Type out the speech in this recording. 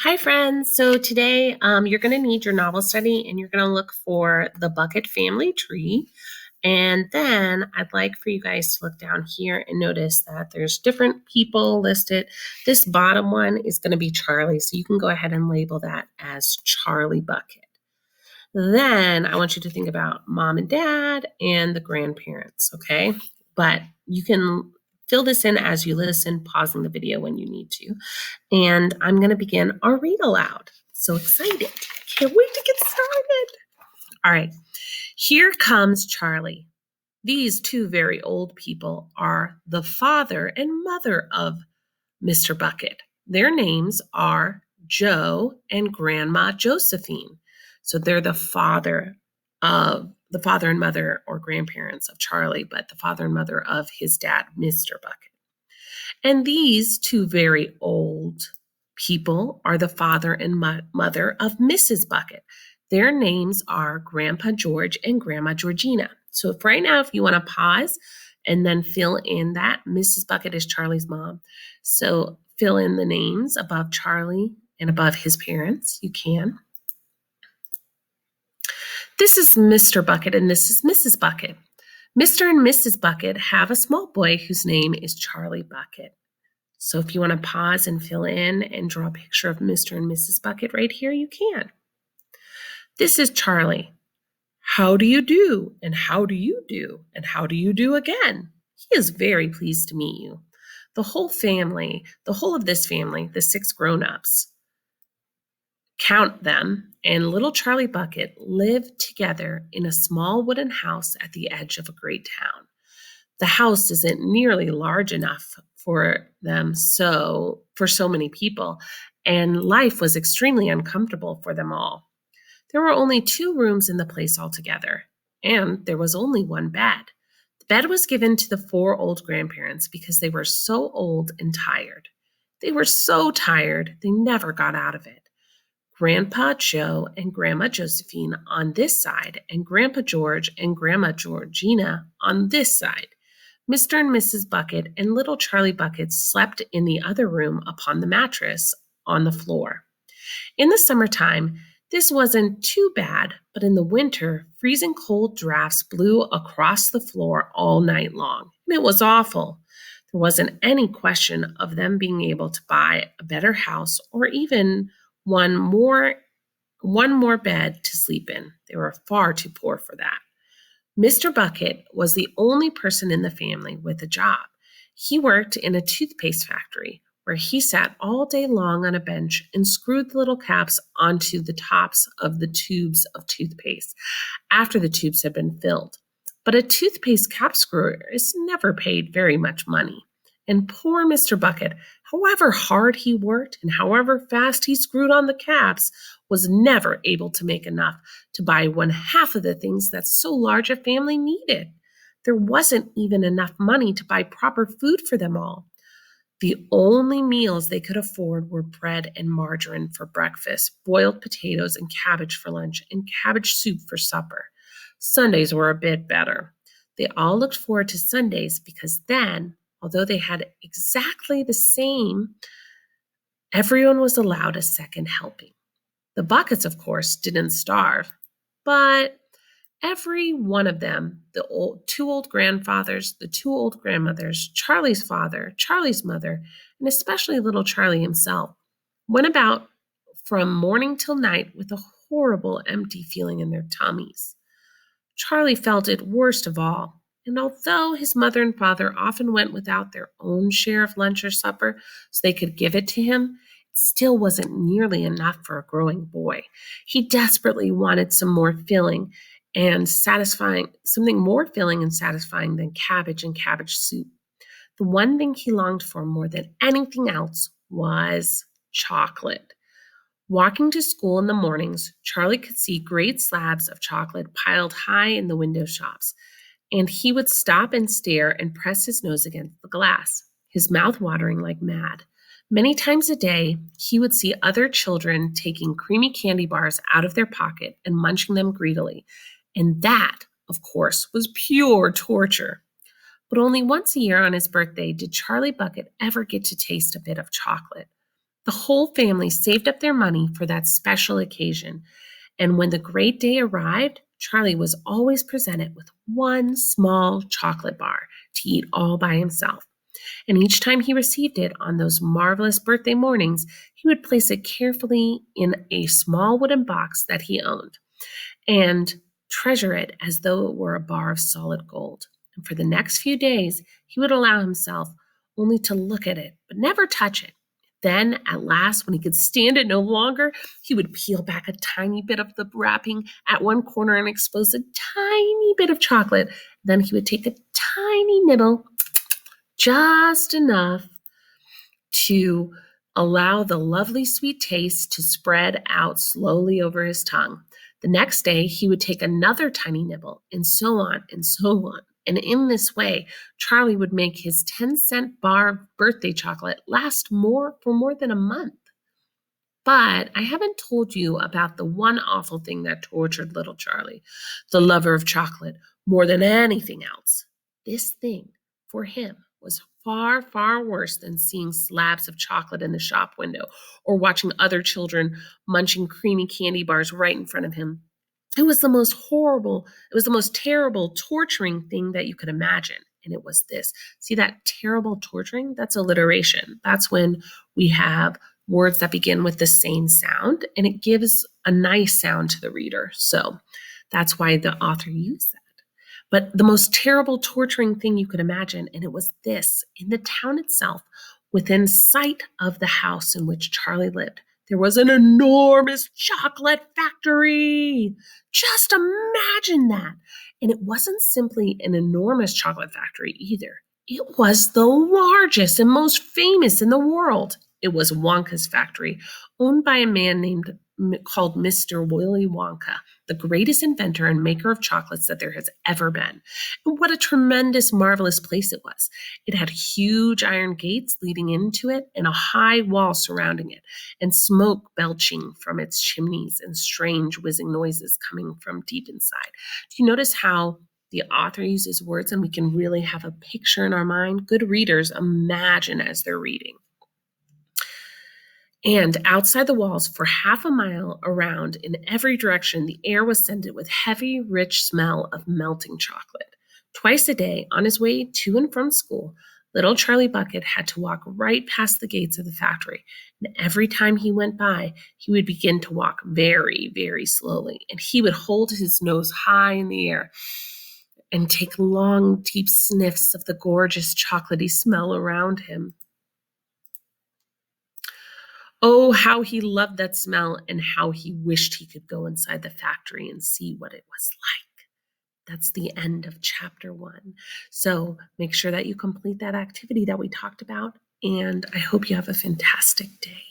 Hi, friends. So today you're going to need your novel study and you're going to look for the Bucket family tree. And then I'd like for you guys to look down here and notice that there's different people listed. This bottom one is going to be Charlie. So you can go ahead and label that as Charlie Bucket. Then I want you to think about mom and dad and the grandparents, okay? But you can fill this in as you listen, pausing the video when you need to. And I'm going to begin our read aloud. So excited. Can't wait to get started. All right. Here comes Charlie. These two very old people are the father and mother of Mr. Bucket. Their names are Joe and Grandma Josephine. So they're the father and mother or grandparents of Charlie, but the father and mother of his dad, Mr. Bucket. And these two very old people are the father and mother of Mrs. Bucket. Their names are Grandpa George and Grandma Georgina. So if right now, if you want to pause and then fill in that, Mrs. Bucket is Charlie's mom. So fill in the names above Charlie and above his parents. You can. This is Mr. Bucket and this is Mrs. Bucket. Mr. and Mrs. Bucket have a small boy whose name is Charlie Bucket. So if you want to pause and fill in and draw a picture of Mr. and Mrs. Bucket right here, you can. This is Charlie. How do you do? And how do you do? And how do you do again? He is very pleased to meet you. The whole of this family, the 6 grown-ups, count them, and little Charlie Bucket lived together in a small wooden house at the edge of a great town. The house isn't nearly large enough for them for so many people, and life was extremely uncomfortable for them all. There were only 2 rooms in the place altogether, and there was only one bed. The bed was given to the 4 old grandparents because they were so old and tired. They were so tired, they never got out of it. Grandpa Joe and Grandma Josephine on this side, and Grandpa George and Grandma Georgina on this side. Mr. and Mrs. Bucket and little Charlie Bucket slept in the other room upon the mattress on the floor. In the summertime, this wasn't too bad, but in the winter, freezing cold drafts blew across the floor all night long, and it was awful. There wasn't any question of them being able to buy a better house or even one more bed to sleep in. They were far too poor for that. Mr. Bucket was the only person in the family with a job. He worked in a toothpaste factory where he sat all day long on a bench and screwed the little caps onto the tops of the tubes of toothpaste after the tubes had been filled. But a toothpaste cap screwer is never paid very much money. And poor Mr. Bucket, however hard he worked and however fast he screwed on the caps, was never able to make enough to buy 1/2 of the things that so large a family needed. There wasn't even enough money to buy proper food for them all. The only meals they could afford were bread and margarine for breakfast, boiled potatoes and cabbage for lunch, and cabbage soup for supper. Sundays were a bit better. They all looked forward to Sundays because then, although they had exactly the same, everyone was allowed a second helping. The Buckets, of course, didn't starve, but every one of them, the 2 old grandfathers, the 2 old grandmothers, Charlie's father, Charlie's mother, and especially little Charlie himself, went about from morning till night with a horrible empty feeling in their tummies. Charlie felt it worst of all, and although his mother and father often went without their own share of lunch or supper so they could give it to him, it still wasn't nearly enough for a growing boy. He desperately wanted something more filling and satisfying than cabbage and cabbage soup. The one thing he longed for more than anything else was chocolate. Walking to school in the mornings, Charlie could see great slabs of chocolate piled high in the window shops, and he would stop and stare and press his nose against the glass, his mouth watering like mad. Many times a day, he would see other children taking creamy candy bars out of their pocket and munching them greedily, and that, of course, was pure torture. But only once a year on his birthday did Charlie Bucket ever get to taste a bit of chocolate. The whole family saved up their money for that special occasion, and when the great day arrived, Charlie was always presented with one small chocolate bar to eat all by himself. And each time he received it on those marvelous birthday mornings, he would place it carefully in a small wooden box that he owned and treasure it as though it were a bar of solid gold. And for the next few days, he would allow himself only to look at it, but never touch it. Then, at last, when he could stand it no longer, he would peel back a tiny bit of the wrapping at one corner and expose a tiny bit of chocolate. Then he would take a tiny nibble, just enough to allow the lovely sweet taste to spread out slowly over his tongue. The next day, he would take another tiny nibble, and so on and so on. And in this way, Charlie would make his 10-cent bar of birthday chocolate last for more than a month. But I haven't told you about the one awful thing that tortured little Charlie, the lover of chocolate, more than anything else. This thing, for him, was far, far worse than seeing slabs of chocolate in the shop window or watching other children munching creamy candy bars right in front of him. It was the most terrible, torturing thing that you could imagine. And it was this. See that terrible torturing? That's alliteration. That's when we have words that begin with the same sound, and it gives a nice sound to the reader. So that's why the author used that. But the most terrible, torturing thing you could imagine, and it was this: in the town itself, within sight of the house in which Charlie lived, there was an enormous chocolate factory. Just imagine that. And it wasn't simply an enormous chocolate factory either. It was the largest and most famous in the world. It was Wonka's factory, owned by a man called Mr. Willy Wonka, the greatest inventor and maker of chocolates that there has ever been. And what a tremendous, marvelous place it was. It had huge iron gates leading into it and a high wall surrounding it, and smoke belching from its chimneys and strange whizzing noises coming from deep inside. Do you notice how the author uses words and we can really have a picture in our mind? Good readers imagine as they're reading. And outside the walls, for half a mile around in every direction, the air was scented with heavy, rich smell of melting chocolate. Twice a day, on his way to and from school, little Charlie Bucket had to walk right past the gates of the factory. And every time he went by, he would begin to walk very, very slowly. And he would hold his nose high in the air and take long, deep sniffs of the gorgeous chocolatey smell around him. Oh, how he loved that smell and how he wished he could go inside the factory and see what it was like. That's the end of chapter 1. So make sure that you complete that activity that we talked about, and I hope you have a fantastic day.